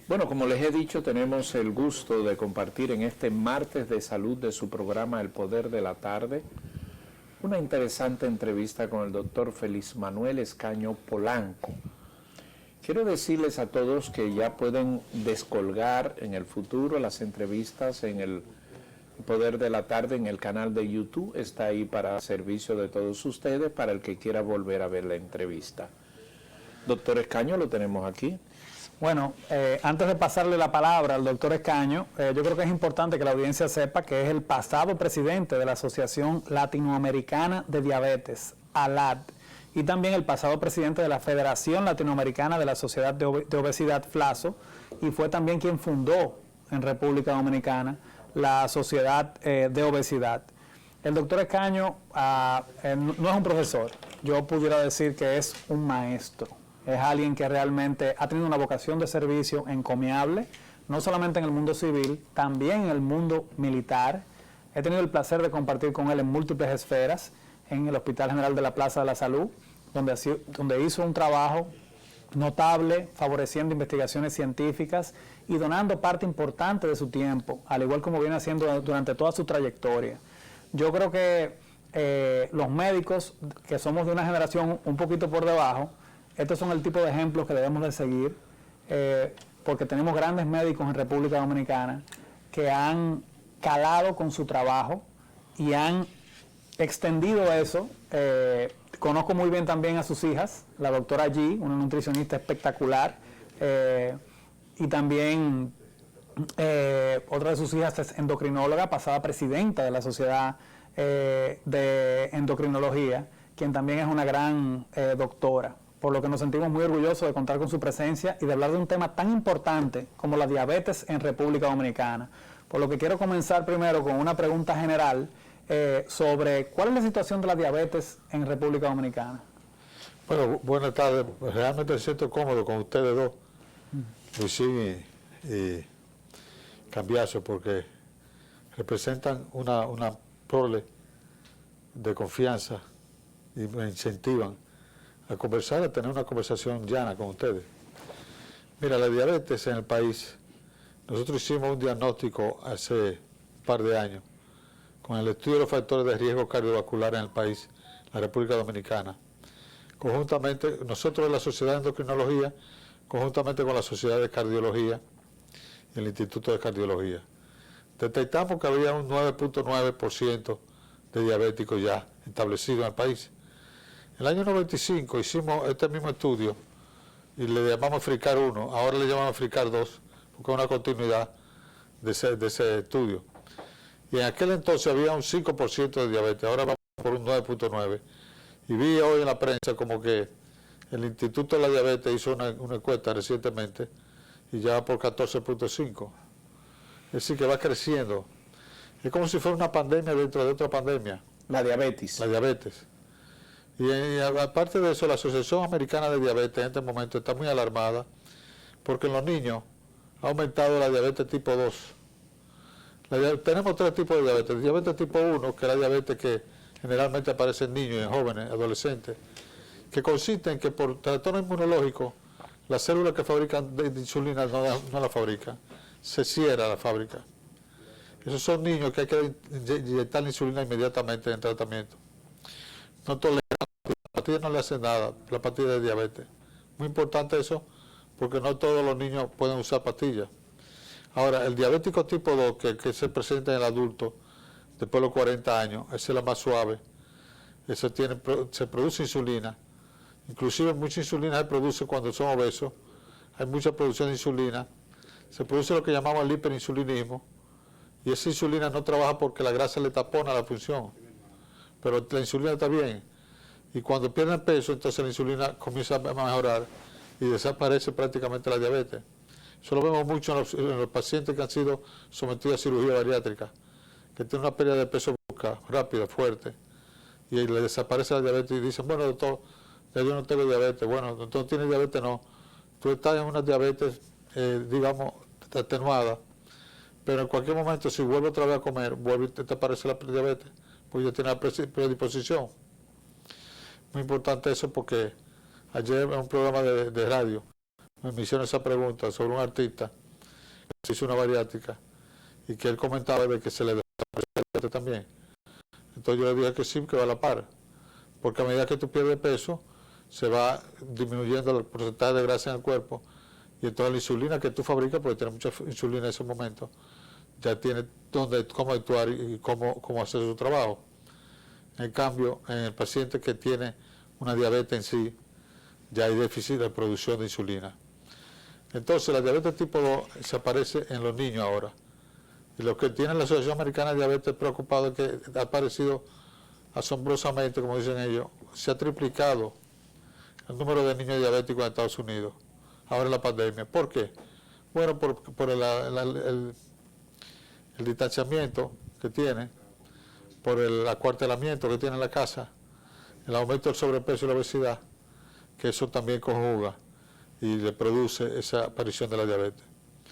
Bueno, como les he dicho, tenemos el gusto de compartir en este martes de salud de su programa El Poder de la Tarde una interesante entrevista con el doctor Félix Manuel Escaño Polanco. Quiero decirles a todos que ya pueden descolgar en el futuro las entrevistas en el Poder de la Tarde en el canal de YouTube. Está ahí para servicio de todos ustedes, para el que quiera volver a ver la entrevista. Doctor Escaño, lo tenemos aquí. Bueno, antes de pasarle la palabra al doctor Escaño, yo creo que es importante que la audiencia sepa que es el pasado presidente de la Asociación Latinoamericana de Diabetes, ALAD, y también el pasado presidente de la Federación Latinoamericana de la Sociedad de Obesidad, FLASO, y fue también quien fundó en República Dominicana la Sociedad de Obesidad. El doctor Escaño no es un profesor, yo pudiera decir que es un maestro. Es alguien que realmente ha tenido una vocación de servicio encomiable, no solamente en el mundo civil, también en el mundo militar. He tenido el placer de compartir con él en múltiples esferas, en el Hospital General de la Plaza de la Salud, donde hizo un trabajo notable, favoreciendo investigaciones científicas y donando parte importante de su tiempo, al igual como viene haciendo durante toda su trayectoria. Yo creo que los médicos, que somos de una generación un poquito por debajo, estos son el tipo de ejemplos que debemos de seguir, porque tenemos grandes médicos en República Dominicana que han calado con su trabajo y han extendido eso. Conozco muy bien también a sus hijas, la doctora G, una nutricionista espectacular, y también otra de sus hijas es endocrinóloga, pasada presidenta de la Sociedad de Endocrinología, quien también es una gran doctora. Por lo que nos sentimos muy orgullosos de contar con su presencia y de hablar de un tema tan importante como la diabetes en República Dominicana. Por lo que quiero comenzar primero con una pregunta general sobre cuál es la situación de la diabetes en República Dominicana. Bueno, buenas tardes. Realmente me siento cómodo con ustedes dos, Luisín y Cambiaso, porque representan una prole de confianza y me incentivan a conversar, a tener una conversación llana con ustedes. Mira, la diabetes en el país, nosotros hicimos un diagnóstico hace un par de años con el estudio de los factores de riesgo cardiovascular en el país, la República Dominicana. Conjuntamente, nosotros de la Sociedad de Endocrinología, conjuntamente con la Sociedad de Cardiología y el Instituto de Cardiología, detectamos que había un 9.9% de diabéticos ya establecidos en el país. En el año 95 hicimos este mismo estudio y le llamamos FRICAR 1, ahora le llamamos FRICAR 2, porque es una continuidad de ese estudio. Y en aquel entonces había un 5% de diabetes, ahora vamos por un 9.9%. Y vi hoy en la prensa como que el Instituto de la Diabetes hizo una encuesta recientemente y ya va por 14.5%. Es decir, que va creciendo. Es como si fuera una pandemia dentro de otra pandemia. La diabetes. La diabetes. Y aparte de eso, la Asociación Americana de Diabetes en este momento está muy alarmada porque en los niños ha aumentado la diabetes tipo 2. Tenemos tres tipos de diabetes. Diabetes tipo 1, que es la diabetes que generalmente aparece en niños, en jóvenes, adolescentes, que consiste en que por trastorno inmunológico, las células que fabrican de insulina no la fabrican, se cierra la fábrica. Esos son niños que hay que inyectar la insulina inmediatamente en tratamiento. No toleran, las pastillas no le hacen nada, la pastilla de diabetes. Muy importante eso, porque no todos los niños pueden usar pastillas. Ahora, el diabético tipo 2, que se presenta en el adulto, después de los 40 años, esa es la más suave. Se produce insulina. Inclusive mucha insulina se produce cuando son obesos. Hay mucha producción de insulina. Se produce lo que llamamos el hiperinsulinismo. Y esa insulina no trabaja porque la grasa le tapona la función. Pero la insulina está bien. Y cuando pierden peso, entonces la insulina comienza a mejorar y desaparece prácticamente la diabetes. Eso lo vemos mucho en los pacientes que han sido sometidos a cirugía bariátrica, que tienen una pérdida de peso brusca, rápida, fuerte, y le desaparece la diabetes y dicen, bueno, doctor, ya yo no tengo diabetes. Bueno, doctor, no tienes diabetes, no. Tú estás en una diabetes, digamos, atenuada, pero en cualquier momento, si vuelve otra vez a comer, vuelve y te aparece la diabetes, pues ya tiene la predisposición. Muy importante eso porque ayer en un programa de radio me hicieron esa pregunta sobre un artista que se hizo una bariátrica y que él comentaba de que se le desapareció también. Entonces yo le dije que sí, que va a la par, porque a medida que tú pierdes peso, se va disminuyendo el porcentaje de grasa en el cuerpo, y entonces la insulina que tú fabricas, porque tienes mucha insulina en ese momento, ya tiene cómo actuar y cómo hacer su trabajo. En cambio, en el paciente que tiene una diabetes en sí, ya hay déficit de producción de insulina. Entonces, la diabetes tipo 2 se aparece en los niños ahora. Y lo que tiene la Asociación Americana de Diabetes preocupado es que ha aparecido asombrosamente, como dicen ellos, se ha triplicado el número de niños diabéticos en Estados Unidos, ahora en la pandemia. ¿Por qué? Bueno, por el distanciamiento que tiene, por el acuartelamiento que tiene en la casa, el aumento del sobrepeso y la obesidad, que eso también conjuga y le produce esa aparición de la diabetes.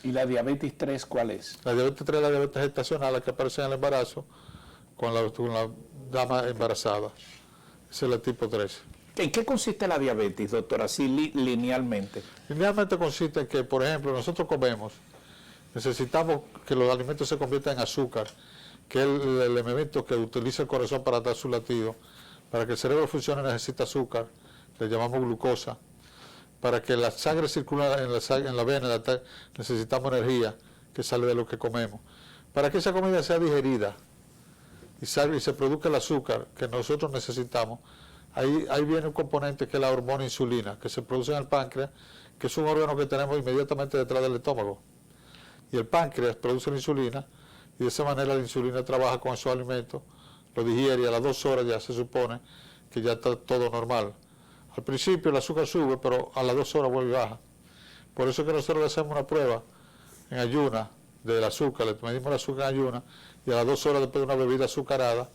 ¿Y la diabetes 3 cuál es? La diabetes 3 es la diabetes gestacional, la que aparece en el embarazo con la dama embarazada. Esa es la tipo 3. ¿En qué consiste la diabetes, doctor? Así linealmente. Linealmente consiste en que, por ejemplo, nosotros comemos, necesitamos que los alimentos se conviertan en azúcar, que es el elemento que utiliza el corazón para dar su latido. Para que el cerebro funcione necesita azúcar, le llamamos glucosa. Para que la sangre circule en la vena necesitamos energía que sale de lo que comemos. Para que esa comida sea digerida y se produzca el azúcar que nosotros necesitamos, ahí viene un componente que es la hormona insulina, que se produce en el páncreas, que es un órgano que tenemos inmediatamente detrás del estómago. Y el páncreas produce la insulina, y de esa manera la insulina trabaja con esos alimentos, lo digiere y a las 2 horas ya se supone que ya está todo normal. Al principio el azúcar sube, pero a las 2 horas vuelve y baja. Por eso es que nosotros le hacemos una prueba en ayuna del azúcar, le medimos el azúcar en ayuna, y a las 2 horas después de una bebida azucarada,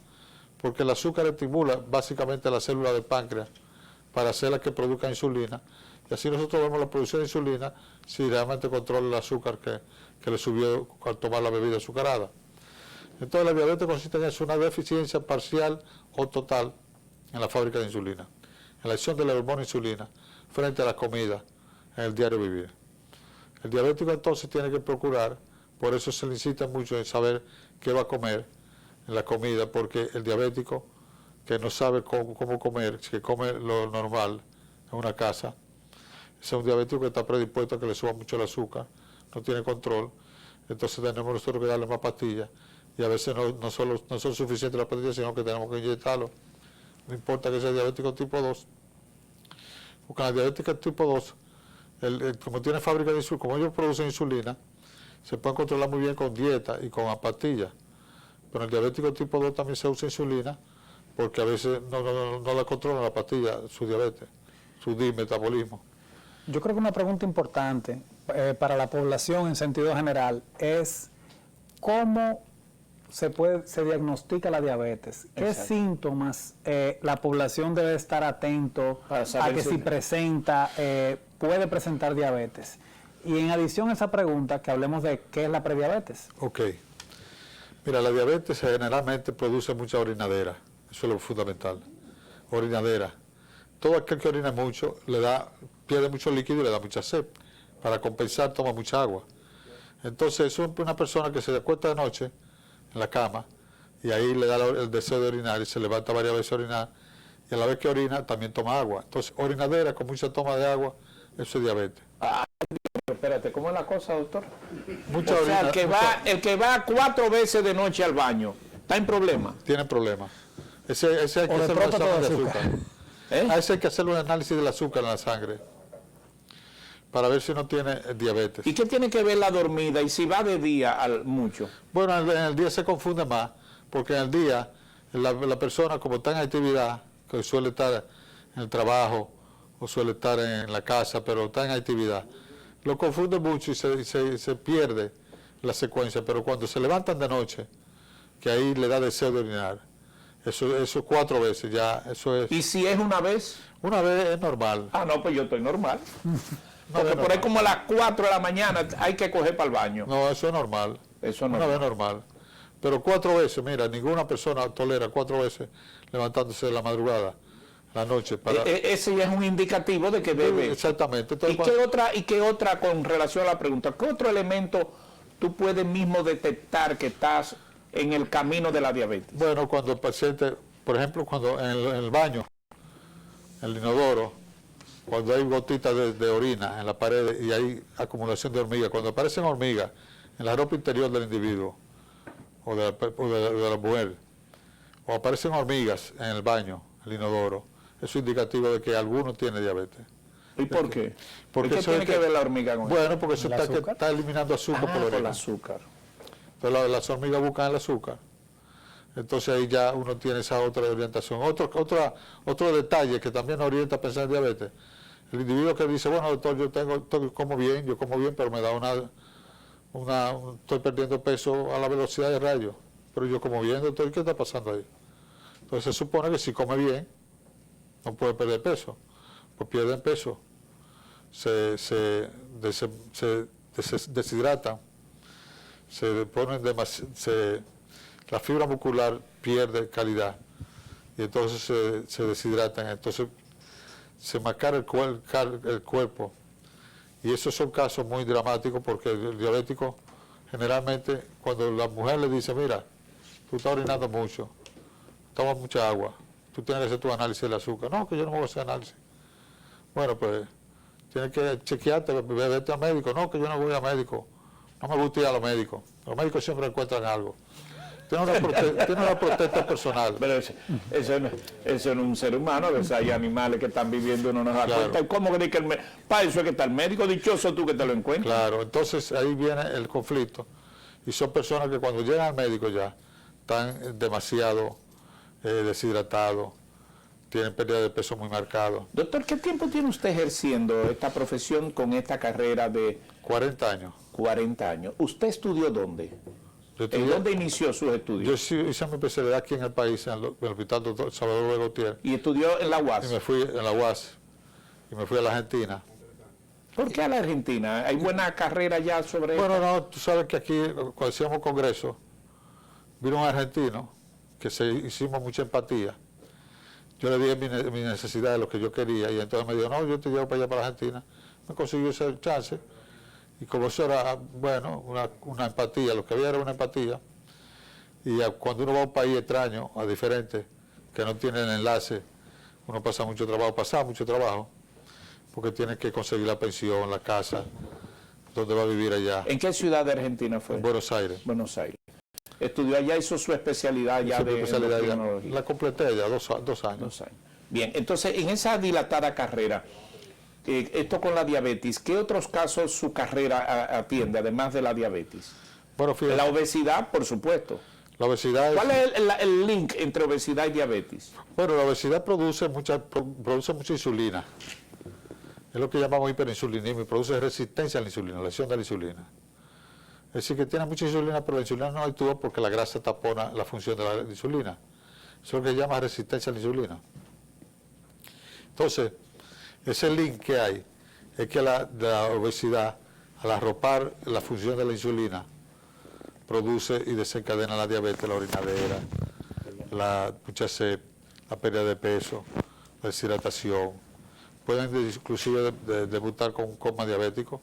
porque el azúcar estimula básicamente las células del páncreas para hacerlas que produzcan insulina, y así nosotros vemos la producción de insulina si realmente controla el azúcar que le subió al tomar la bebida azucarada. Entonces la diabetes consiste en eso, una deficiencia parcial o total en la fábrica de insulina, en la acción de la hormona insulina frente a la comida en el diario vivir. El diabético entonces tiene que procurar, por eso se le incita mucho en saber qué va a comer en la comida, porque el diabético que no sabe cómo comer, que come lo normal en una casa, es un diabético que está predispuesto a que le suba mucho el azúcar, no tiene control, entonces tenemos nosotros que darle más pastillas, y a veces no son suficientes las pastillas, sino que tenemos que inyectarlo. No importa que sea diabético tipo 2, porque la diabética tipo 2, como tiene fábrica de insulina, como ellos producen insulina, se pueden controlar muy bien con dieta y con pastillas. Pero el diabético tipo 2 también se usa insulina, porque a veces no la controla la pastilla, su diabetes, su metabolismo. Yo creo que una pregunta importante para la población en sentido general es cómo se diagnostica la diabetes. ¿Qué Exacto. síntomas la población debe estar atento a que si presenta, puede presentar diabetes? Y en adición a esa pregunta, que hablemos de qué es la prediabetes. Ok. Mira, la diabetes generalmente produce mucha orinadera. Eso es lo fundamental. Orinadera. Todo aquel que orina mucho pierde mucho líquido y le da mucha sed. Para compensar toma mucha agua. Entonces es una persona que se acuesta de noche en la cama y ahí le da el deseo de orinar y se levanta varias veces a orinar, y a la vez que orina también toma agua. Entonces orinadera con mucha toma de agua, eso es diabetes. Espérate, ¿cómo es la cosa, doctor? Mucha O sea, orina, el que va 4 veces de noche al baño, ¿está en problema? tiene problemas. Ese hay que O de hacerle un pronto examen de todo azúcar. ¿Eh? A ese hay que hacerle un análisis del azúcar en la sangre para ver si no tiene diabetes. ¿Y qué tiene que ver la dormida y si va de día mucho? Bueno, en el día se confunde más, porque en el día la persona, como está en actividad, que suele estar en el trabajo o suele estar en la casa, pero está en actividad, lo confunde mucho y se pierde la secuencia. Pero cuando se levantan de noche, que ahí le da deseo de orinar, eso 4 veces ya, eso es... ¿Y si es una vez? Una vez es normal. Ah, no, pues yo estoy normal. Una Porque vez por ahí normal. como a las 4 de la mañana hay que coger para el baño. No, eso es normal. Eso no. Una vez normal. Pero 4 veces, mira, ninguna persona tolera 4 veces levantándose de la madrugada. la noche. Para... Ese ya es un indicativo de que debe... Exactamente. Entonces, ¿Y qué otra, con relación a la pregunta, qué otro elemento tú puedes mismo detectar que estás en el camino de la diabetes? Bueno, cuando el paciente, por ejemplo, cuando en el baño, en el inodoro, cuando hay gotitas de orina en la pared y hay acumulación de hormigas, cuando aparecen hormigas en la ropa interior del individuo o de la mujer, o aparecen hormigas en el baño, el inodoro, eso es indicativo de que alguno tiene diabetes. ¿Y por qué? Porque ¿Qué tiene que ver la hormiga con eso? Bueno, porque eso está eliminando azúcar por la por el orina. azúcar. Entonces las hormigas buscan el azúcar. Entonces ahí ya uno tiene esa otra orientación. Otro detalle que también nos orienta a pensar en diabetes. El individuo que dice, bueno, doctor, yo como bien, pero me da estoy perdiendo peso a la velocidad de rayo. Pero yo como bien, doctor, ¿qué está pasando ahí? Entonces se supone que si come bien, no puede perder peso. Pues pierden peso. Se deshidratan. La fibra muscular pierde calidad y entonces se deshidratan, entonces se mascara el cuerpo, y esos son casos muy dramáticos porque el diabético generalmente cuando la mujer le dice, mira, tú estás orinando mucho, tomas mucha agua, tú tienes que hacer tu análisis del azúcar. No, que yo no me voy a hacer análisis. Bueno, pues tienes que chequearte, vete al médico. No, que yo no voy al médico. No me gusta ir a los médicos. Los médicos siempre encuentran algo. Tiene una protesta personal. Pero eso no es un ser humano, a veces hay animales que están viviendo y uno no se da cuenta. ¿Cómo crees que para eso es que está el médico? Dichoso tú que te lo encuentras. Claro, entonces ahí viene el conflicto. Y son personas que cuando llegan al médico ya están demasiado deshidratados, tienen pérdida de peso muy marcado. Doctor, ¿qué tiempo tiene usted ejerciendo esta profesión con esta carrera de 40 años. 40 años. ¿Usted estudió dónde? ¿En dónde inició sus estudios? Yo hice mi especialidad aquí en el país, en el Hospital Dr. Salvador Gautier. ¿Y estudió en la UAS? Y me fui en la UAS. Y me fui a la Argentina. ¿Por qué a la Argentina? ¿Hay buena carrera ya sobre Bueno, no, tú sabes que aquí, cuando hacíamos congreso, vino un argentino que hicimos mucha empatía. Yo le dije mi necesidad de lo que yo quería y entonces me dijo, no, yo te llevo para allá, para la Argentina. Me consiguió ese chance y como eso era, bueno, una empatía, lo que había era una empatía. Y cuando uno va a un país extraño, a diferente, que no tienen enlace, uno pasa mucho trabajo, porque tiene que conseguir la pensión, la casa, donde va a vivir allá. ¿En qué ciudad de Argentina fue? En Buenos Aires. Buenos Aires. Estudió allá, hizo su especialidad ya de endocrinología. La completé ya, 2 años. 2 años. Bien, entonces en esa dilatada carrera, esto con la diabetes, ¿qué otros casos su carrera atiende, además de la diabetes? Bueno, fíjate, La obesidad, por supuesto. la obesidad ¿Cuál es el link entre obesidad y diabetes? Bueno, la obesidad produce mucha insulina. Es lo que llamamos hiperinsulinismo y produce resistencia a la insulina, lesión de la insulina. Es decir, que tiene mucha insulina, pero la insulina no actúa porque la grasa tapona la función de la insulina. Eso es lo que se llama resistencia a la insulina. Entonces, ese link que hay es que la obesidad, al arropar la función de la insulina, produce y desencadena la diabetes, la orinadera, la mucha sed, la pérdida de peso, la deshidratación. Pueden inclusive debutar con un coma diabético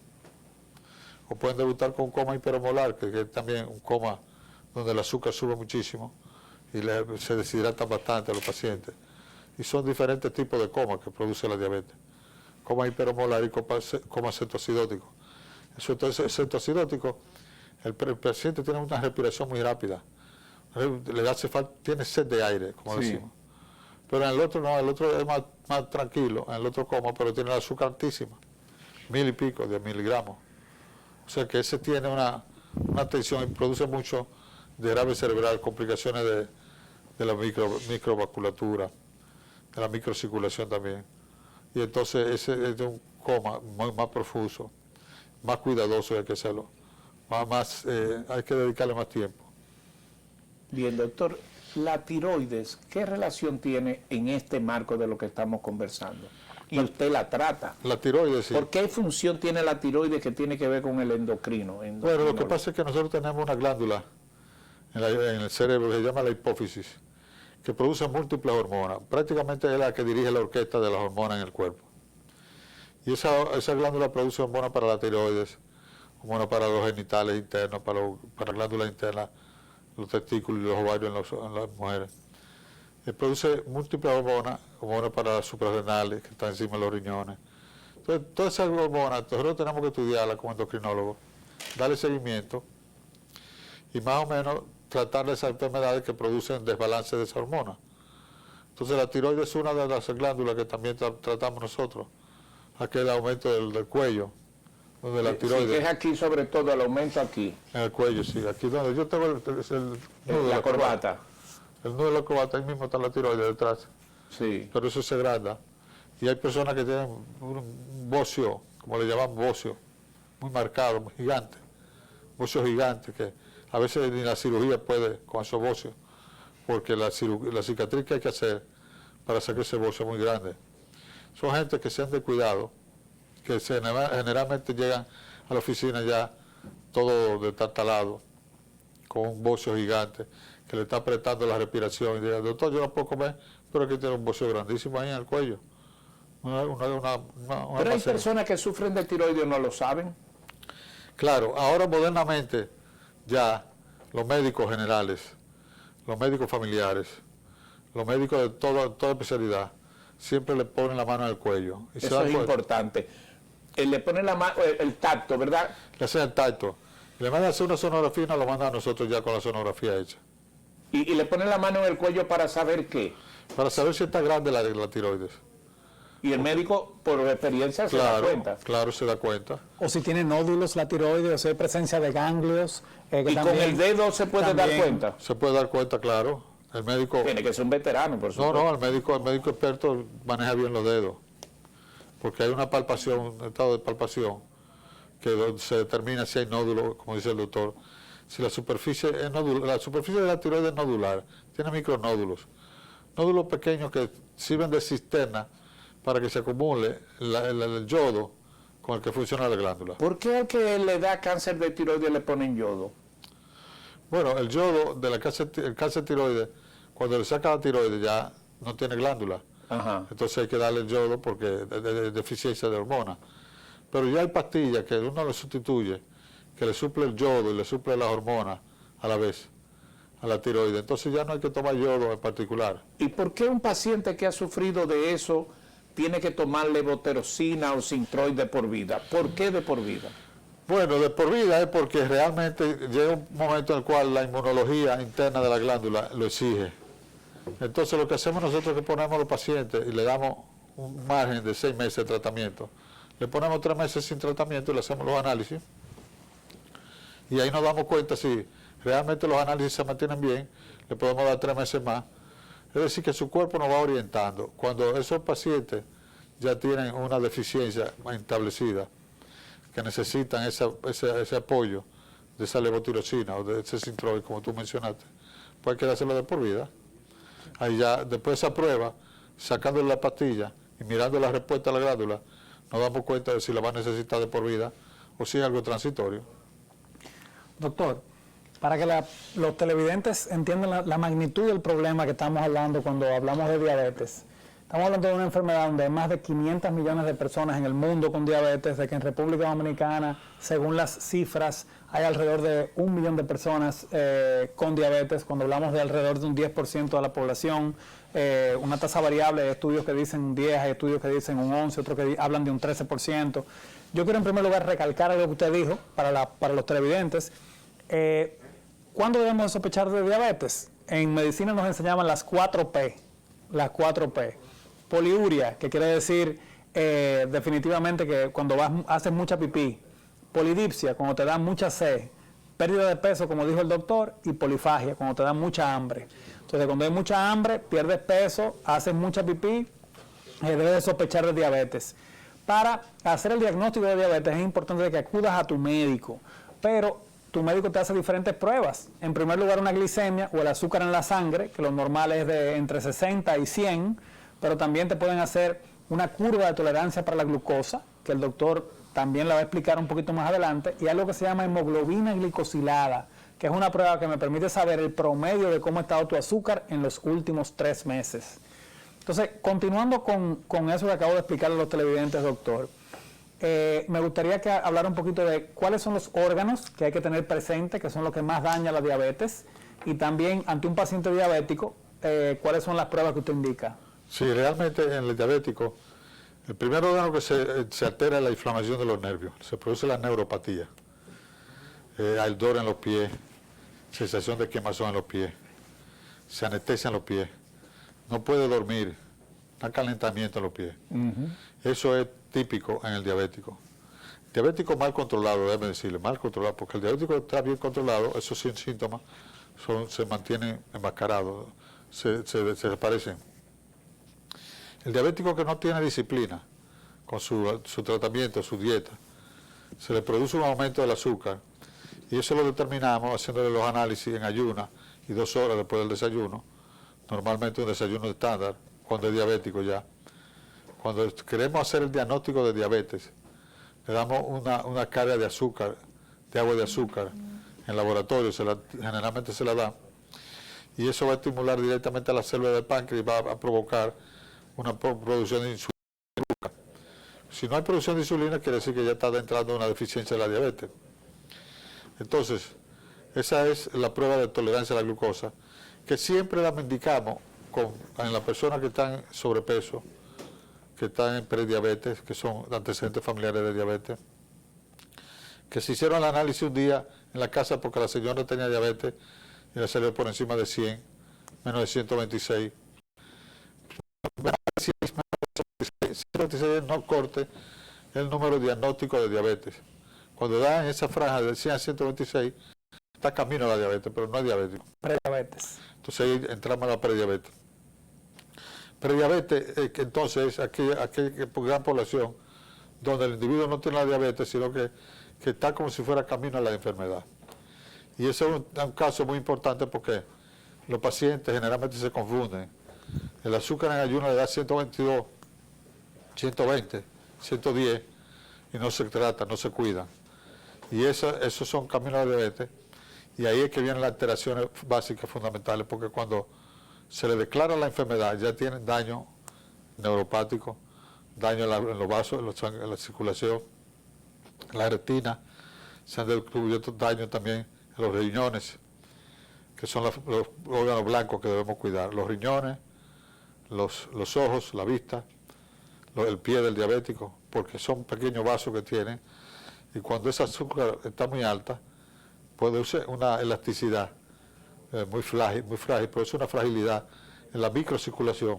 o pueden debutar con un coma hiperomolar, que es también un coma donde el azúcar sube muchísimo y se deshidratan bastante a los pacientes. Y son diferentes tipos de coma que produce la diabetes. Coma hiperomolar y coma cetoacidótico. El cetoacidótico, el paciente tiene una respiración muy rápida. Le hace falta, tiene sed de aire, como decimos. Pero en el otro no, el otro es más tranquilo, en el otro coma, pero tiene el azúcar altísima, 1000 y pico de miligramos. O sea que ese tiene una tensión y produce mucho derrame cerebral, complicaciones de la microvasculatura, de la microcirculación también. Y entonces ese es un coma más profuso, más cuidadoso hay que hacerlo, hay que dedicarle más tiempo. Bien, doctor, la tiroides, ¿qué relación tiene en este marco de lo que estamos conversando? Y usted la trata. La tiroides, sí. ¿Por qué función tiene la tiroides que tiene que ver con el endocrino? Bueno, lo que pasa es que nosotros tenemos una glándula en el cerebro que se llama la hipófisis, que produce múltiples hormonas. Prácticamente es la que dirige la orquesta de las hormonas en el cuerpo. Y esa glándula produce hormonas para la tiroides, hormonas para los genitales internos, para glándulas internas, los testículos y los ovarios en las mujeres. Produce múltiples hormonas para las suprarrenales, que están encima de los riñones. Entonces, todas esas hormonas, nosotros tenemos que estudiarlas como endocrinólogos, darle seguimiento y más o menos tratar de esas enfermedades que producen desbalance de esa hormona. Entonces, la tiroides es una de las glándulas que también tratamos nosotros, aquel aumento del cuello, donde la tiroides... Sí, es aquí sobre todo, el aumento aquí. En el cuello, sí, aquí donde yo tengo el nudo de la corbata. El nudo de la corbata, ahí mismo está la tiroides detrás. Sí. Pero eso se agranda. Y hay personas que tienen un bocio, como le llaman bocio, muy marcado, muy gigante. Bocio gigante, que a veces ni la cirugía puede con esos bocios, porque la cicatriz que hay que hacer para sacar ese bocio es muy grande. Son gente que se han descuidado, que generalmente llegan a la oficina ya todo destartalado, con un bocio gigante, que le está apretando la respiración y dice, doctor, yo no puedo comer, pero aquí tiene un bocio grandísimo ahí en el cuello. Pero hay personas que sufren de tiroides y no lo saben. Claro, ahora modernamente ya los médicos generales, los médicos familiares, los médicos de toda especialidad, siempre le ponen la mano en el cuello. Y eso es importante. Le ponen la mano, el tacto, ¿verdad? Le hacen el tacto. Le mandan a hacer una sonografía y nos lo mandan a nosotros ya con la sonografía hecha. Y le ponen la mano en el cuello para saber qué. Para saber si está grande la tiroides. Y el médico, por experiencia, se da cuenta. Claro, se da cuenta. O si tiene nódulos la tiroides, o si hay presencia de ganglios. Que y también, con el dedo se puede dar cuenta. Se puede dar cuenta, claro. El médico... Tiene que ser un veterano, por supuesto. No, el médico experto maneja bien los dedos. Porque hay una palpación, un estado de palpación, que se determina si hay nódulos, como dice el doctor. Si la superficie es nodular, la superficie de la tiroides es nodular, tiene micronódulos. Nódulos pequeños que sirven de cisterna para que se acumule el yodo con el que funciona la glándula. ¿Por qué al que le da cáncer de tiroides le ponen yodo? Bueno, el yodo del cáncer de tiroides, cuando le saca la tiroides ya no tiene glándula. Ajá. Entonces hay que darle el yodo porque es deficiencia de hormonas. Pero ya hay pastillas que uno le sustituye, que le suple el yodo y le suple las hormonas a la vez, a la tiroides. Entonces ya no hay que tomar yodo en particular. ¿Y por qué un paciente que ha sufrido de eso tiene que tomar levotiroxina o Synthroid de por vida? ¿Por qué de por vida? Bueno, de por vida es porque realmente llega un momento en el cual la inmunología interna de la glándula lo exige. Entonces lo que hacemos nosotros es que ponemos a los pacientes y le damos un margen de 6 meses de tratamiento. Le ponemos 3 meses sin tratamiento y le hacemos los análisis. Y ahí nos damos cuenta si realmente los análisis se mantienen bien, le podemos dar 3 meses más. Es decir, que su cuerpo nos va orientando. Cuando esos pacientes ya tienen una deficiencia establecida, que necesitan ese apoyo de esa levotiroxina o de ese Synthroid, como tú mencionaste, pues hay que dárselo de por vida. Ahí ya, después de esa prueba, sacándole la pastilla y mirando la respuesta a la glándula, nos damos cuenta de si la va a necesitar de por vida o si es algo transitorio. Doctor, para que los televidentes entiendan la magnitud del problema que estamos hablando cuando hablamos de diabetes, estamos hablando de una enfermedad donde hay más de 500 millones de personas en el mundo con diabetes, de que en República Dominicana, según las cifras, hay alrededor de 1 millón de personas con diabetes, cuando hablamos de alrededor de un 10% de la población, una tasa variable, hay estudios que dicen un 10, hay estudios que dicen un 11, otros que hablan de un 13%. Yo quiero en primer lugar recalcar algo que usted dijo para los televidentes. ¿Cuándo debemos de sospechar de diabetes? En medicina nos enseñaban las 4P, las 4P. Poliuria, que quiere decir definitivamente que cuando haces mucha pipí. Polidipsia, cuando te da mucha sed. Pérdida de peso, como dijo el doctor, y polifagia, cuando te da mucha hambre. Entonces, cuando hay mucha hambre, pierdes peso, haces mucha pipí, debes de sospechar de diabetes. Para hacer el diagnóstico de diabetes es importante que acudas a tu médico, pero tu médico te hace diferentes pruebas. En primer lugar, una glicemia o el azúcar en la sangre, que lo normal es de entre 60 y 100, pero también te pueden hacer una curva de tolerancia para la glucosa, que el doctor también la va a explicar un poquito más adelante, y algo que se llama hemoglobina glicosilada, que es una prueba que me permite saber el promedio de cómo ha estado tu azúcar en los últimos 3 meses. Entonces, continuando con eso que acabo de explicarle a los televidentes, doctor, me gustaría que hablara un poquito de cuáles son los órganos que hay que tener presentes, que son los que más dañan la diabetes, y también ante un paciente diabético, cuáles son las pruebas que usted indica. Sí, realmente en el diabético, el primer órgano que se altera es la inflamación de los nervios, se produce la neuropatía, ardor en los pies, sensación de quemazón en los pies, se anestesia en los pies, no puede dormir, un calentamiento en los pies. Eso es típico en el diabético. Diabético mal controlado, déjeme decirle, mal controlado, porque el diabético está bien controlado, esos síntomas se mantienen enmascarados, se desaparecen. El diabético que no tiene disciplina con su tratamiento, su dieta, se le produce un aumento del azúcar, y eso lo determinamos haciéndole los análisis en ayunas y 2 horas después del desayuno, normalmente un desayuno estándar, cuando es diabético ya. Cuando queremos hacer el diagnóstico de diabetes, le damos una carga de azúcar, de agua de azúcar, en laboratorio, generalmente se la da, y eso va a estimular directamente a la célula del páncreas y va a provocar una producción de insulina. Si no hay producción de insulina, quiere decir que ya está entrando una deficiencia de la diabetes. Entonces, esa es la prueba de tolerancia a la glucosa, que siempre la indicamos en las personas que están en sobrepeso, que están en prediabetes, que son antecedentes familiares de diabetes, que se hicieron el análisis un día en la casa porque la señora tenía diabetes y le salió por encima de 100, menos de 126. 126 no corte el número diagnóstico de diabetes. Cuando da en esa franja de 100 a 126, está camino a la diabetes, pero no es diabético. Prediabetes. Entonces ahí entramos a la prediabetes. Prediabetes, entonces, es aquella gran población donde el individuo no tiene la diabetes, sino que está como si fuera camino a la enfermedad. Y ese es un caso muy importante porque los pacientes generalmente se confunden. El azúcar en ayuno le da 122, 120, 110 y no se trata, no se cuida. Y esos son caminos a la diabetes, y ahí es que vienen las alteraciones básicas fundamentales, porque cuando se le declara la enfermedad ya tienen daño neuropático, daño en los vasos, en la circulación, en la retina, se han descubierto daños también en los riñones, que son los órganos blancos que debemos cuidar, los riñones, los ojos, la vista, el pie del diabético, porque son pequeños vasos que tienen, y cuando esa azúcar está muy alta, puede ser una elasticidad muy frágil, pero es una fragilidad en la microcirculación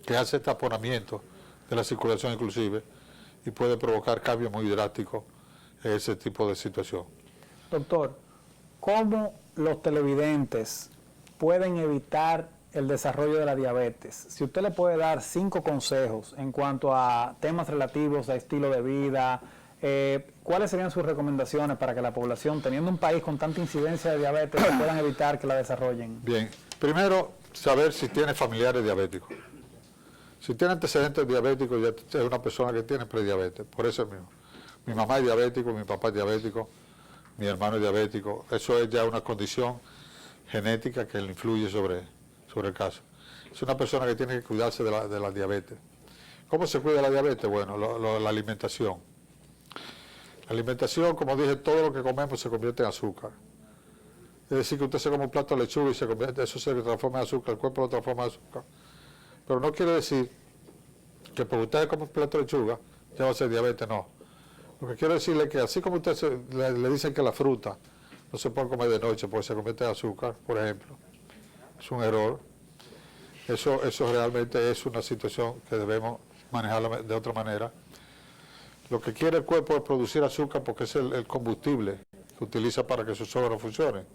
que hace taponamiento de la circulación inclusive y puede provocar cambios muy drásticos en ese tipo de situación. Doctor, ¿cómo los televidentes pueden evitar el desarrollo de la diabetes? Si usted le puede dar 5 consejos en cuanto a temas relativos a estilo de vida, ¿cuáles serían sus recomendaciones para que la población, teniendo un país con tanta incidencia de diabetes, puedan evitar que la desarrollen? Bien, primero, saber si tiene familiares diabéticos. Si tiene antecedentes diabéticos, ya es una persona que tiene prediabetes, por eso mismo. Mi mamá es diabético, mi papá es diabético, mi hermano es diabético. Eso es ya una condición genética que le influye sobre el caso. Es una persona que tiene que cuidarse de la diabetes. ¿Cómo se cuida la diabetes? Bueno, la alimentación. La alimentación, como dije, todo lo que comemos se convierte en azúcar. Es decir, que usted se come un plato de lechuga y eso se transforma en azúcar, el cuerpo lo transforma en azúcar. Pero no quiere decir que porque usted come un plato de lechuga ya va a ser diabetes, no. Lo que quiero decirle es que así como usted le dicen que la fruta no se puede comer de noche porque se convierte en azúcar, por ejemplo, es un error. Eso realmente es una situación que debemos manejarla de otra manera. Lo que quiere el cuerpo es producir azúcar porque es el combustible que utiliza para que sus órganos funcionen.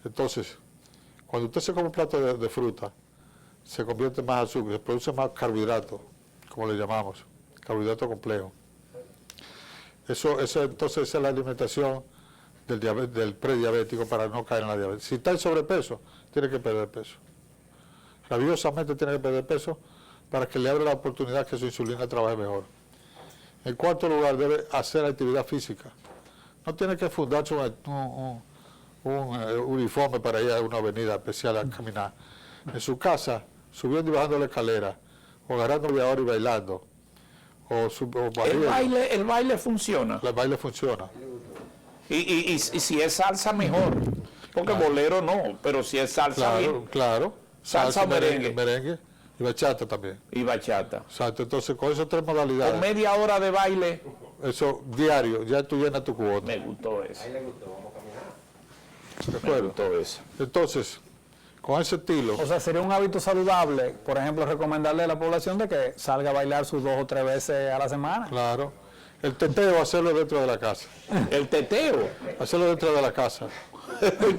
Entonces, cuando usted se come un plato de fruta, se convierte en más azúcar, se produce más carbohidratos, como le llamamos, carbohidrato complejo. Entonces esa es la alimentación del prediabético para no caer en la diabetes. Si está en sobrepeso, tiene que perder peso. Rabiosamente tiene que perder peso para que le abra la oportunidad que su insulina trabaje mejor. En cuarto lugar, debe hacer actividad física. No tiene que fundarse uniforme para ir a una avenida especial a caminar. En su casa, subiendo y bajando la escalera, o agarrando de ahora y bailando, o el baile funciona. El baile funciona. Y si es salsa, mejor. Porque bolero no, pero si es salsa, bien. Claro. Salsa o merengue. Merengue y bachata también. Y bachata. Exacto. Entonces, con esas tres modalidades. Con media hora de baile. Eso, diario, ya tú llenas tu cuota. Me gustó eso. ¿De acuerdo? Me gustó eso. Entonces, con ese estilo. O sea, sería un hábito saludable, por ejemplo, recomendarle a la población de que salga a bailar sus 2 o 3 veces a la semana. Claro. El teteo, hacerlo dentro de la casa. El teteo. Hacerlo dentro de la casa.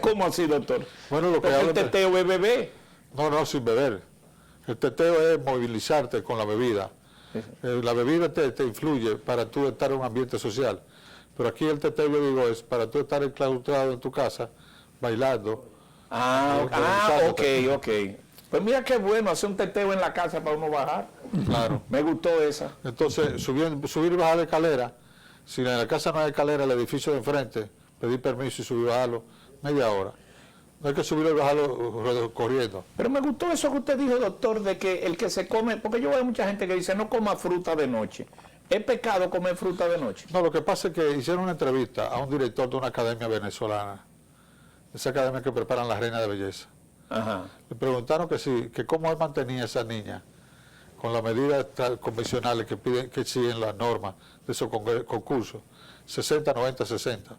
¿Cómo así, doctor? Bueno, lo que Porque el hablan de- teteo es bebé. No, sin beber. El teteo es movilizarte con la bebida. La bebida te influye para tú estar en un ambiente social. Pero aquí el teteo, yo digo, es para tú estar enclaustrado en tu casa, bailando. Ok. Pues mira qué bueno hacer un teteo en la casa para uno bajar. Claro. Me gustó esa. Entonces, subir y bajar la escalera. Si en la casa no hay escalera, el edificio de enfrente, pedir permiso y subir y bajarlo, media hora. No hay que subir y bajarlo corriendo. Pero me gustó eso que usted dijo, doctor, de que el que se come, porque yo veo mucha gente que dice no coma fruta de noche. ¿Es pecado comer fruta de noche? No, lo que pasa es que hicieron una entrevista a un director de una academia venezolana, esa academia que preparan las reinas de belleza. Ajá. Le preguntaron que cómo él mantenía a esa niña con las medidas convencionales que piden, que siguen las normas de esos concursos, 60, 90, 60,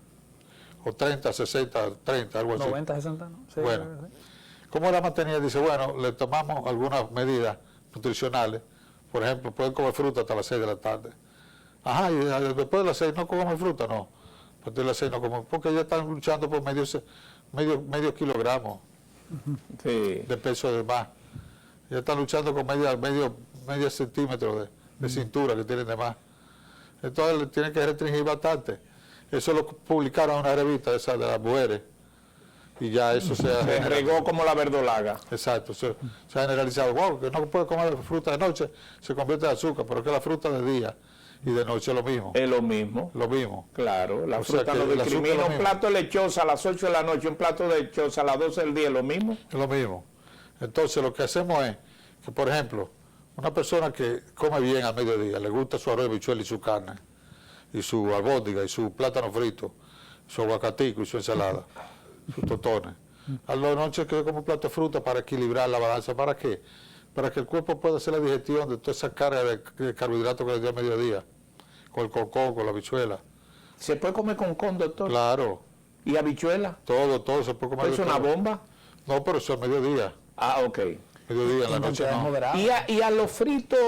o 30, 60, 30, algo así. 90, 60, ¿no? Sí, Bueno, ¿cómo la mantenía? Dice, bueno, le tomamos algunas medidas nutricionales, por ejemplo, pueden comer fruta hasta las 6 de la tarde. Ajá, y después de las 6 no comen fruta, no. Después de las 6 no comen, porque ya están luchando por medio kilogramo Sí. de peso de más. Ya están luchando con medio centímetro de cintura que tienen de más. Entonces le tienen que restringir bastante. Eso lo publicaron en una revista de esas de las mujeres. Y ya eso se Se ha regó como la verdolaga. exacto, se ha generalizado. Wow, que no puede comer fruta de noche, se convierte en azúcar, pero que la fruta de día y de noche es lo mismo. Es lo mismo. Lo mismo. Claro, la O sea fruta que no el azúcar es discrimina. lo Un mismo. plato de lechosa a las 8 de la noche, un plato de lechosa a las 12 del día, es lo mismo. Es lo mismo. Entonces lo que hacemos es que, por ejemplo, una persona que come bien a mediodía, le gusta su arroz, habichuela y su carne, y su albóndiga, y su plátano frito, su aguacatico y su ensalada, sus totones. A la noche que come un plato de fruta para equilibrar la balanza. ¿Para qué? Para que el cuerpo pueda hacer la digestión de toda esa carga de carbohidratos que le dio a mediodía, con el cocón, con la habichuela. ¿Se puede comer con doctor? Claro, ¿Y habichuela? todo se puede comer. ¿Es de una todo. bomba? No, pero eso es mediodía. Ah, ok. Mediodía, en la noche cantidades no. moderadas. Y a los fritos,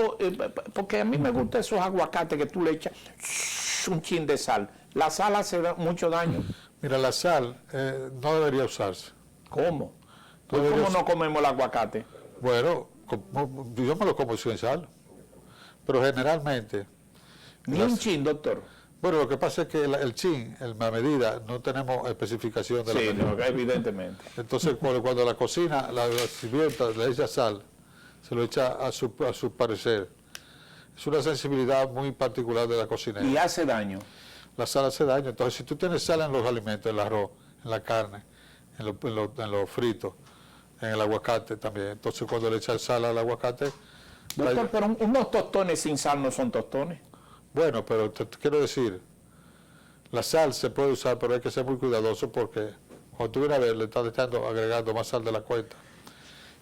porque a mí me gustan esos aguacates que tú le echas un chin de sal. La sal hace mucho daño. Mira, la sal no debería usarse. ¿Cómo? Pues, debería ¿cómo no comemos el aguacate? Bueno, yo me lo como sin sal, pero generalmente, Ni un chin, doctor. bueno, lo que pasa es que el chin, la medida, no tenemos especificación de la Sí, medida. no, evidentemente. Entonces, cuando la cocina, la sirvienta le echa sal, se lo echa a su parecer. Es una sensibilidad muy particular de la cocinera. Y hace daño. La sal hace daño. Entonces, si tú tienes sal en los alimentos, en el arroz, en la carne, en los fritos, en el aguacate también. Entonces, cuando le echas sal al aguacate, Doctor, pero unos tostones sin sal no son tostones. bueno, pero te quiero decir, la sal se puede usar, pero hay que ser muy cuidadoso porque cuando tú vienes a ver, le estás agregando más sal de la cuenta.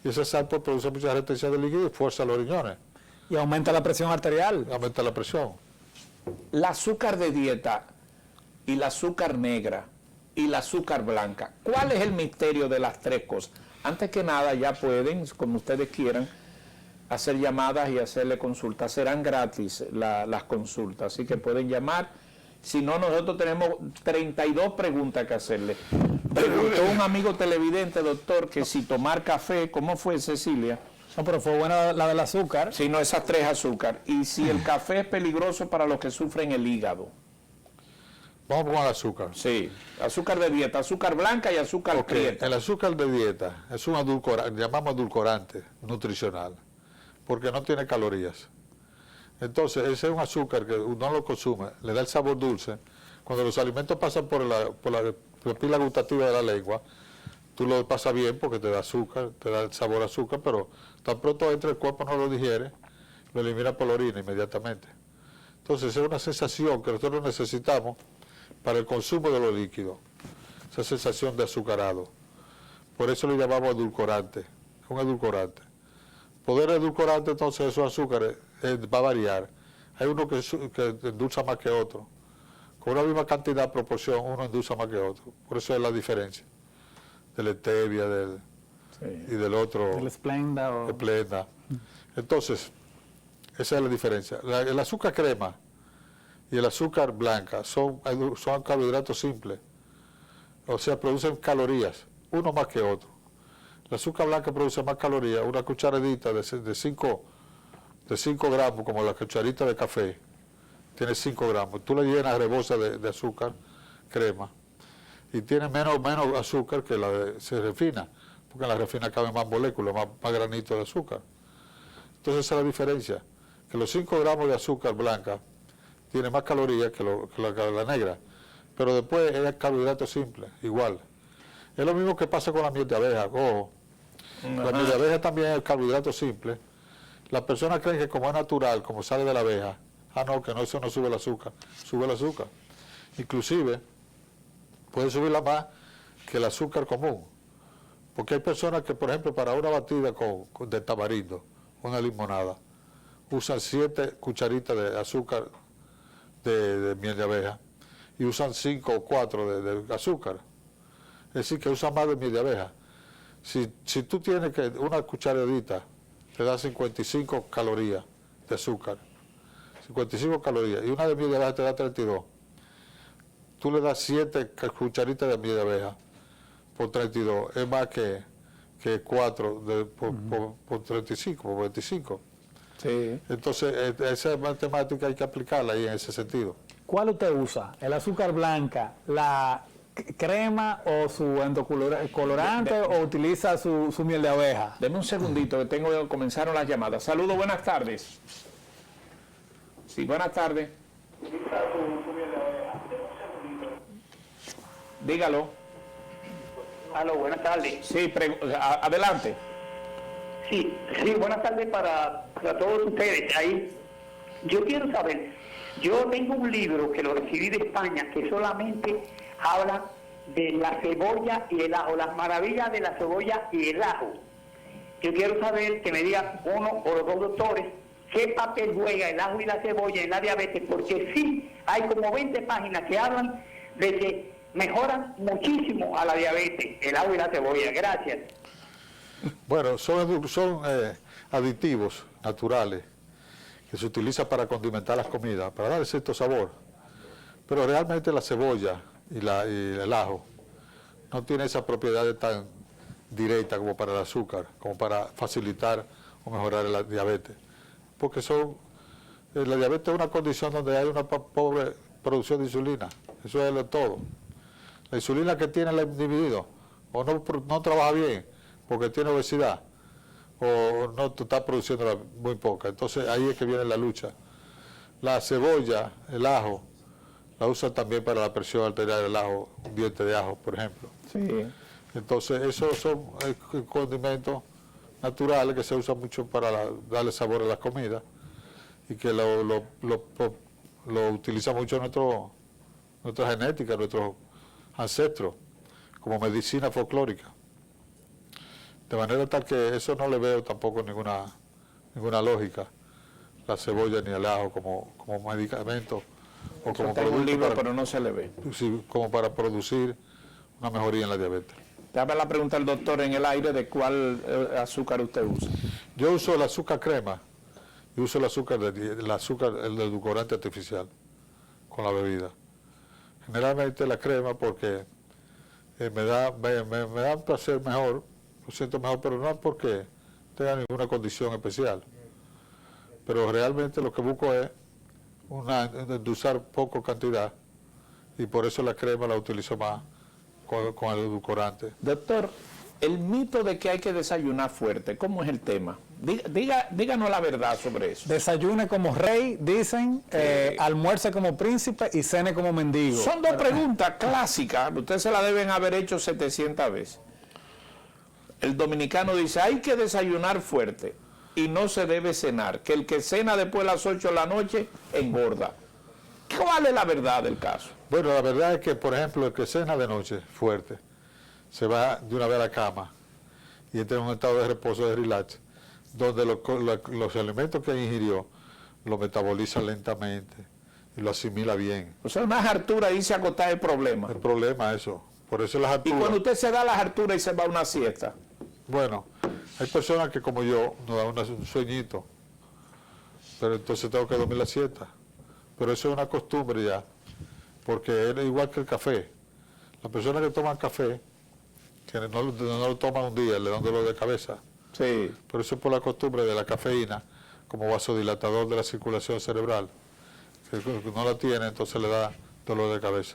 Y esa sal pues, produce mucha retención de líquido y fuerza los riñones, Y aumenta la presión arterial. aumenta la presión. El azúcar de dieta y el azúcar negra y el azúcar blanca. ¿Cuál es el misterio de las tres cosas? Antes que nada, ya pueden, como ustedes quieran, hacer llamadas y hacerle consultas. Serán gratis las consultas, así que pueden llamar. Si no, nosotros tenemos 32 preguntas que hacerle. Preguntó un amigo televidente, doctor, que si tomar café, ¿cómo fue, Cecilia? No, pero fue buena la del azúcar. Si no, esas tres azúcar. Y si el café es peligroso para los que sufren el hígado. Vamos con el azúcar. Sí, azúcar de dieta, azúcar blanca y azúcar Ok, prieta. el azúcar de dieta es un edulcorante, llamamos edulcorante nutricional, porque no tiene calorías. Entonces, ese es un azúcar que uno lo consume, le da el sabor dulce. Cuando los alimentos pasan por la pila gustativa de la lengua, tú lo pasas bien porque te da azúcar, te da el sabor a azúcar, pero tan pronto entra el cuerpo no lo digiere, lo elimina por la orina inmediatamente. Entonces es una sensación que nosotros necesitamos para el consumo de los líquidos, esa sensación de azucarado. Por eso lo llamamos edulcorante, un edulcorante. Poder edulcorante, entonces esos azúcares va a variar. Hay uno que endulza más que otro. Con una misma cantidad, proporción, uno endulza más que otro. Por eso es la diferencia del stevia y del otro. El Splenda. Splenda. Entonces, esa es la diferencia. El azúcar crema y el azúcar blanca son carbohidratos simples. O sea, producen calorías, uno más que otro. El azúcar blanca produce más calorías, una cucharadita de 5 gramos, como la cucharita de café, tiene 5 gramos. Tú le llenas rebosa de azúcar, crema, y tiene menos azúcar que se refina, porque en la refina caben más moléculas, más granitos de azúcar. Entonces esa es la diferencia, que los 5 gramos de azúcar blanca tiene más calorías que la negra, pero después es carbohidrato simple, igual. Es lo mismo que pasa con la miel de abeja. Ojo, la miel de abeja también es carbohidrato simple. Las personas creen que como es natural, como sale de la abeja, no, que no, eso no sube el azúcar. Sube el azúcar. Inclusive, puede subirla más que el azúcar común. Porque hay personas que, por ejemplo, para una batida de tamarindo, una limonada, usan 7 cucharitas de azúcar de miel de abeja y usan 5 o 4 de azúcar. Es decir, que usan más de miel de abeja. Si tú tienes que una cucharadita, te da 55 calorías de azúcar, 55 calorías, y una de miel de abeja te da 32. Tú le das 7 cucharitas de miel de abeja por 32, es más que 4 por 35, por 25. Sí. Entonces, esa matemática hay que aplicarla ahí en ese sentido. ¿Cuál usted usa? ¿El azúcar blanca, la crema o su endocolorante o utiliza su miel de abeja? Deme un segundito que comenzaron las llamadas. Saludos, buenas tardes. Sí, buenas tardes. Dígalo. Aló, buenas tardes. Sí, adelante. Sí, buenas tardes para todos ustedes ahí. Yo quiero saber, yo tengo un libro que lo recibí de España que solamente habla de la cebolla y el ajo, las maravillas de la cebolla y el ajo. Yo quiero saber que me diga uno o los dos doctores qué papel juega el ajo y la cebolla en la diabetes, porque sí hay como 20 páginas que hablan de que mejoran muchísimo a la diabetes, el ajo y la cebolla. Gracias. Bueno, son aditivos naturales que se utilizan para condimentar las comidas, para darle cierto sabor. Pero realmente la cebolla y el ajo no tienen esas propiedades tan directas como para el azúcar, como para facilitar o mejorar la diabetes. Porque la diabetes es una condición donde hay una pobre producción de insulina. Eso es todo. La insulina que tiene el individuo o no trabaja bien porque tiene obesidad o no está produciendo muy poca. Entonces ahí es que viene la lucha. La cebolla, el ajo, la usan también para la presión arterial del ajo, un diente de ajo, por ejemplo. Sí. Entonces esos son condimentos naturales que se usan mucho para darle sabor a las comidas y que lo utiliza mucho nuestra genética, nuestros ancestros, como medicina folclórica. De manera tal que eso no le veo tampoco ninguna lógica, la cebolla ni el ajo como medicamento o como producto, pero no se le ve. Como para producir una mejoría en la diabetes. Dame la pregunta al doctor en el aire de cuál azúcar usted usa. Yo uso el azúcar crema y uso el el edulcorante artificial con la bebida. Generalmente la crema porque me da un placer mejor, lo siento mejor, pero no es porque tenga ninguna condición especial. Pero realmente lo que busco es endulzar poco cantidad y por eso la crema la utilizo más con el edulcorante. Doctor, el mito de que hay que desayunar fuerte, ¿cómo es el tema? Díganos la verdad sobre eso. Desayune como rey, dicen, almuerce como príncipe y cene como mendigo. Son dos preguntas clásicas, ustedes se la deben haber hecho 700 veces. El dominicano dice, hay que desayunar fuerte y no se debe cenar, que el que cena después de las 8 de la noche engorda. ¿Cuál es la verdad del caso? Bueno, la verdad es que, por ejemplo, el que cena de noche fuerte, se va de una vez a la cama y entra en un estado de reposo, de relax, donde los alimentos que ingirió lo metaboliza lentamente y lo asimila bien. O sea, una hartura y se acostar el problema. El problema es eso. Por eso las Y harturas. cuando usted se da las harturas y se va a una siesta. Bueno, hay personas que como yo nos da un sueñito, pero entonces tengo que dormir la siesta. Pero eso es una costumbre ya, porque es igual que el café. Las personas que toman café, que no lo toman un día, le dan dolor de cabeza. Sí. Pero eso es por la costumbre de la cafeína como vasodilatador de la circulación cerebral. Si no la tiene, entonces le da dolor de cabeza.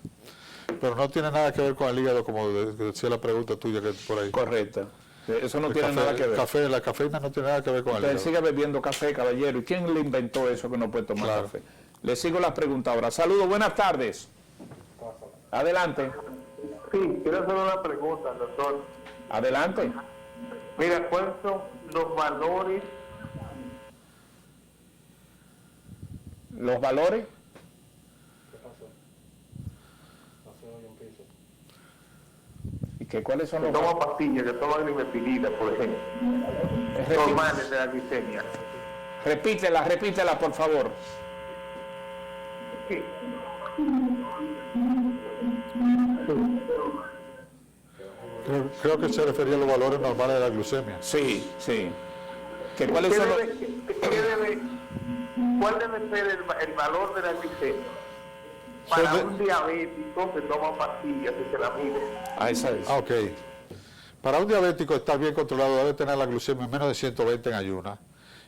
Pero no tiene nada que ver con el hígado, como decía la pregunta tuya que por ahí. Correcto. Eso no El tiene café, nada que ver. la cafeína no tiene nada que ver con el Usted hígado. sigue bebiendo café, caballero. ¿Y quién le inventó eso que no puede tomar Claro. café? Le sigo las preguntas ahora. Saludos, buenas tardes. Adelante. Sí, quiero hacer una pregunta, doctor. Adelante. Mira, ¿cuáles son los valores? ¿Los valores? ¿Y que cuáles son Que los toman pastillas, que toman glimetilida, por ejemplo. Normales de la glicemia. Repítela, por favor. Sí. Creo que se refería a los valores normales de la glucemia. Sí, sí. ¿Que cuáles son los... ¿Cuál debe ser el valor de la glicemia? Para un diabético que toma pastillas y se la mide. Ah, esa es. Ah, ok. Para un diabético estar bien controlado debe tener la glucemia menos de 120 en ayunas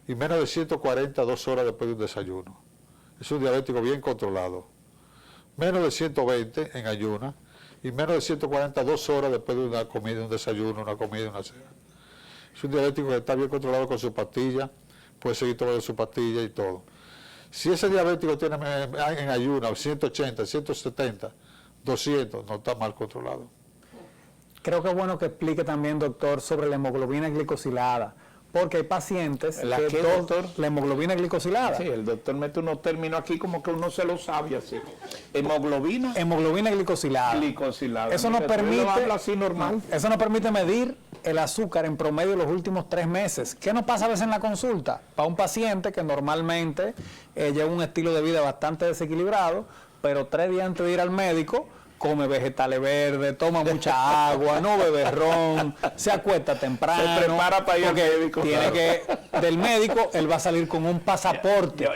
y menos de 140 2 horas después de un desayuno. Es un diabético bien controlado. Menos de 120 en ayunas y menos de 140 2 horas después de una comida, un desayuno, una comida, una cena. Es un diabético que está bien controlado con su pastilla, puede seguir tomando su pastilla y todo. Si ese diabético tiene en ayunas 180, 170, 200, no está mal controlado. Creo que es bueno que explique también, doctor, sobre la hemoglobina glicosilada, porque hay pacientes ¿La que qué, doctor? la hemoglobina glicosilada. Sí, el doctor mete unos términos aquí como que uno se lo sabe así. Hemoglobina Hemoglobina glicosilada. glicosilada. Eso nos Mira, tú permite, lo habla así normal. eso nos permite medir el azúcar en promedio los últimos 3 meses. ¿Qué nos pasa a veces en la consulta? Para un paciente que normalmente lleva un estilo de vida bastante desequilibrado, pero 3 días antes de ir al médico, come vegetales verdes, toma mucha agua, no bebe ron, se acuesta temprano. Se prepara para ir al porque médico, tiene claro. que, del médico, él va a salir con un pasaporte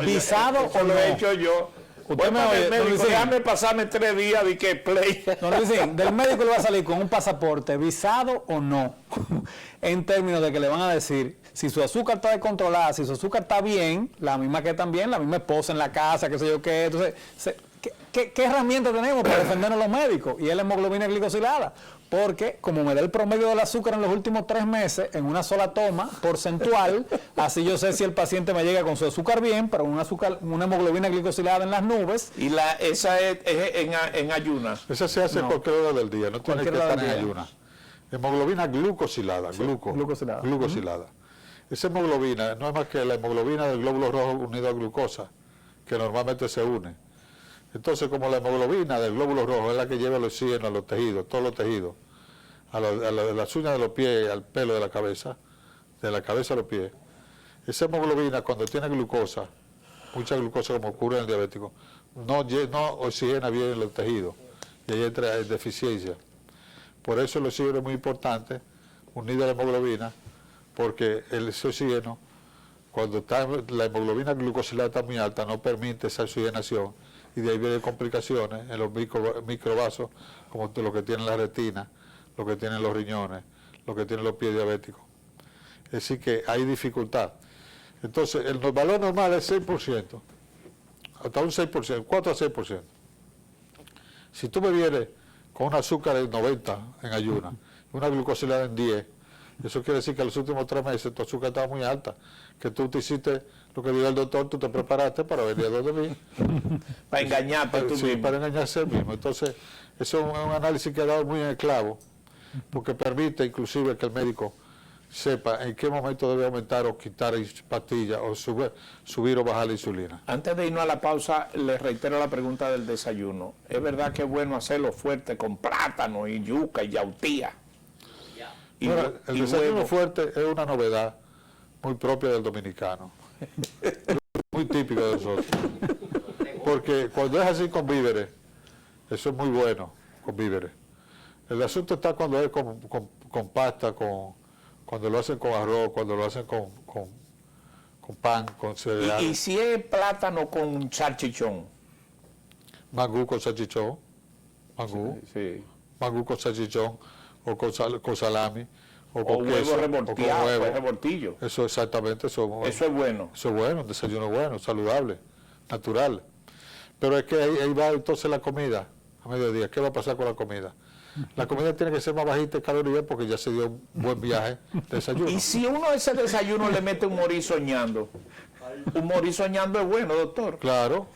visado eso o lo no. he hecho yo. Usted Voy me para oye, el médico, don Luisín. déjame pasarme 3 días de que play. No, Luisín, del médico le va a salir con un pasaporte visado o no, en términos de que le van a decir si su azúcar está descontrolada, si su azúcar está bien, la misma que también, la misma esposa en la casa, qué sé yo qué. Entonces, ¿qué herramientas tenemos para defendernos los médicos? Y es la hemoglobina glicosilada. Porque como me da el promedio del azúcar en los últimos 3 meses, en una sola toma porcentual, así yo sé si el paciente me llega con su azúcar bien, pero una hemoglobina glicosilada en las nubes. Y esa es en ayunas. Esa se hace No. cualquier hora del día, no tiene que Cualquier hora estar en del día. ayunas. Hemoglobina glucosilada, glucosilada. glucosilada. Esa hemoglobina no es más que la hemoglobina del glóbulo rojo unido a glucosa, que normalmente se une. Entonces, como la hemoglobina del glóbulo rojo es la que lleva el oxígeno a los tejidos, todos los tejidos, a las uñas de los pies, al pelo de la cabeza a los pies, esa hemoglobina cuando tiene glucosa, mucha glucosa como ocurre en el diabético, no oxigena bien en los tejidos y ahí entra en deficiencia. Por eso el oxígeno es muy importante, unido a la hemoglobina, porque ese oxígeno, cuando está, la hemoglobina glucosilada está muy alta, no permite esa oxigenación y de ahí vienen complicaciones en los microvasos, como lo que tiene la retina, lo que tienen los riñones, lo que tienen los pies diabéticos. Es decir que hay dificultad. Entonces, el valor normal es 6%, hasta un 6%, 4 a 6%. Si tú me vienes con un azúcar de 90 en ayuna una glucosilada en 10, eso quiere decir que en los últimos 3 meses tu azúcar estaba muy alta, que tú te hiciste lo que diga el doctor, tú te preparaste para venir a donde mí. Para engañarte tú Sí, mismo. para engañarse él mismo. Entonces, eso es un análisis que ha dado muy en el clavo, porque permite inclusive que el médico sepa en qué momento debe aumentar o quitar pastillas o subir o bajar la insulina. Antes de irnos a la pausa, les reitero la pregunta del desayuno. ¿Es verdad que es bueno hacerlo fuerte con plátano y yuca y yautía? Y, Bueno, el y desayuno huevo. fuerte es una novedad muy propia del dominicano, muy típico de nosotros, porque cuando es así con víveres, eso es muy bueno con víveres. El asunto está cuando es con pasta, cuando lo hacen con arroz, cuando lo hacen con pan, con cereal, Y si es plátano con salchichón. mangú con salchichón, mangú, Sí. mangú con salchichón, o con salami, o O con huevo queso, o con revolteado, huevo. pues, revoltillo. Eso exactamente, Eso es bueno. eso es bueno, un desayuno bueno, saludable, natural. Pero es que ahí va entonces la comida a mediodía. ¿Qué va a pasar con la comida? La comida tiene que ser más bajita en calorías porque ya se dio un buen viaje de desayuno. Y si uno a ese desayuno le mete un morí soñando. Un morí soñando es bueno, doctor. Claro,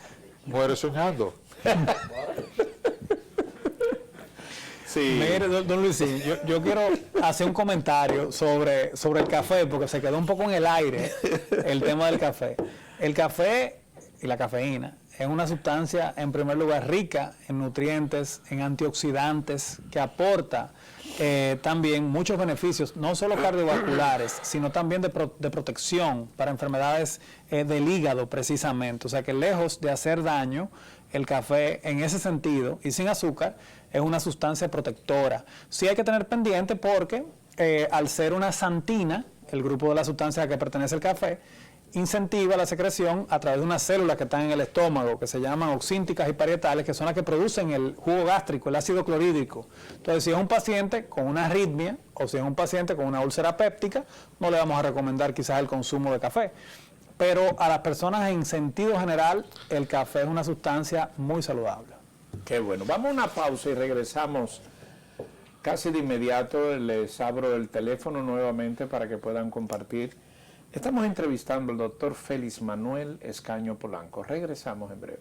muere soñando. Sí. Mire, don Luisín, yo quiero hacer un comentario sobre el café, porque se quedó un poco en el aire el tema del café. El café y la cafeína es una sustancia, en primer lugar, rica en nutrientes, en antioxidantes, que aporta también muchos beneficios, no solo cardiovasculares, sino también de protección para enfermedades del hígado, precisamente. O sea que lejos de hacer daño, el café en ese sentido, y sin azúcar, es una sustancia protectora. Sí hay que tener pendiente porque al ser una xantina, el grupo de las sustancias a que pertenece el café, incentiva la secreción a través de unas células que están en el estómago, que se llaman oxínticas y parietales, que son las que producen el jugo gástrico, el ácido clorhídrico. Entonces, si es un paciente con una arritmia o si es un paciente con una úlcera péptica, no le vamos a recomendar quizás el consumo de café. Pero a las personas en sentido general, el café es una sustancia muy saludable. Qué bueno. Vamos a una pausa y regresamos casi de inmediato. Les abro el teléfono nuevamente para que puedan compartir. Estamos entrevistando al doctor Félix Manuel Escaño Polanco. Regresamos en breve.